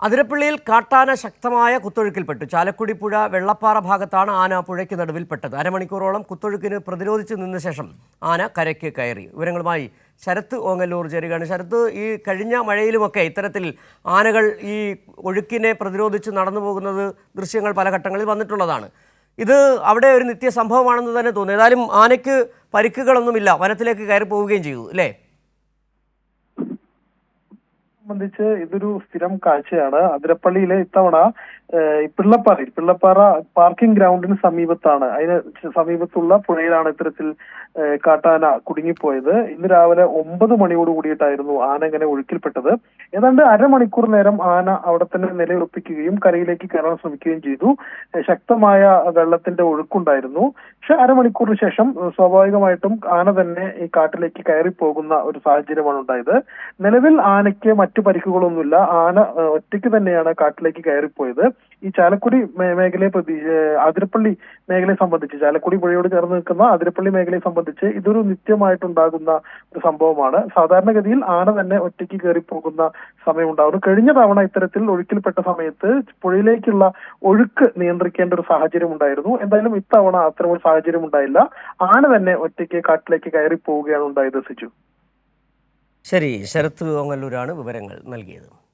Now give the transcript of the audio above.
അതിരപ്പള്ളിയിൽ കാട്ടാന ശക്തമായ കുത്തൊഴുക്കിൽപ്പെട്ടു. ചാലക്കുടി പുഴ വെള്ളപ്പാറ ഭാഗത്താണ് ആന പുഴയ്ക്ക് നടുവിൽപ്പെട്ടത്. അരമണിക്കൂറോളം കുത്തൊഴുക്കിന് പ്രതിരോധിച്ച് നിന്ന ശേഷം ആന കരയ്ക്ക് കയറി. വിവരങ്ങളുമായി ശരത്ത് ഓങ്ങല്ലൂർ ചേരുകയാണ്. ശരത്ത്, ഈ കഴിഞ്ഞ മഴയിലുമൊക്കെ ഇത്തരത്തിൽ ആനകൾ ഈ ഒഴുക്കിനെ പ്രതിരോധിച്ച് നടന്നു പോകുന്നത് ദൃശ്യങ്ങൾ പല ഘട്ടങ്ങളിൽ വന്നിട്ടുള്ളതാണ്. ഇത് അവിടെ ഒരു നിത്യ സംഭവമാണെന്ന് തന്നെ തോന്നുന്നു. ഏതായാലും ആനയ്ക്ക് പരിക്കുകളൊന്നുമില്ല, വനത്തിലേക്ക് കയറി പോവുകയും ചെയ്തു അല്ലേ? സംബന്ധിച്ച് ഇതൊരു സ്ഥിരം കാഴ്ചയാണ്. അതിരപ്പള്ളിയിലെ ഇത്തവണ പിള്ളപ്പാറ പാർക്കിംഗ് ഗ്രൗണ്ടിന് സമീപത്താണ്, അതിന് സമീപത്തുള്ള പുഴയിലാണ് ഇത്തരത്തിൽ കാട്ടാന കുടുങ്ങിപ്പോയത്. ഇന്ന് രാവിലെ 9 മണിയോട് കൂടിയിട്ടായിരുന്നു ആന ഇങ്ങനെ ഒഴുക്കിൽപ്പെട്ടത്. ഏതാണ്ട് അരമണിക്കൂർ നേരം ആന അവിടെ തന്നെ നിലയുറപ്പിക്കുകയും കരയിലേക്ക് കയറാൻ ശ്രമിക്കുകയും ചെയ്തു. ശക്തമായ വെള്ളത്തിന്റെ ഒഴുക്കുണ്ടായിരുന്നു. പക്ഷെ അരമണിക്കൂറിന് ശേഷം സ്വാഭാവികമായിട്ടും ആന തന്നെ ഈ കാട്ടിലേക്ക് കയറി പോകുന്ന ഒരു സാഹചര്യമാണ് ഉണ്ടായത്. നിലവിൽ ആനയ്ക്ക് മറ്റു പരിക്കുകളൊന്നുമില്ല. ആന ഒറ്റയ്ക്ക് തന്നെയാണ് കാട്ടിലേക്ക് കയറിപ്പോയത്. ഈ ചാലക്കുടി അതിരപ്പള്ളി മേഖലയെ സംബന്ധിച്ച്, ചാലക്കുടി പുഴയോട് ചേർന്ന് നിൽക്കുന്ന അതിരപ്പള്ളി മേഖലയെ സംബന്ധിച്ച് ഇതൊരു നിത്യമായിട്ടുണ്ടാകുന്ന ഒരു സംഭവമാണ്. സാധാരണഗതിയിൽ ആന തന്നെ ഒറ്റയ്ക്ക് കയറി പോകുന്ന സമയം ഉണ്ടാകുന്നു. കഴിഞ്ഞ തവണ ഇത്തരത്തിൽ ഒഴുക്കിൽപ്പെട്ട സമയത്ത് പുഴയിലേക്കുള്ള ഒഴുക്ക് നിയന്ത്രിക്കേണ്ട ഒരു സാഹചര്യം ഉണ്ടായിരുന്നു. എന്തായാലും ഇത്തവണ അത്തരം ഒരു സാഹചര്യം ഉണ്ടായില്ല. ആന തന്നെ ഒറ്റയ്ക്ക് കാട്ടിലേക്ക് കയറി പോവുകയാണ് ഉണ്ടായത്. സിജു. ശരി, ശരത്ത് ഓങ്ങല്ലൂരാണ് വിവരങ്ങൾ നൽകിയത്.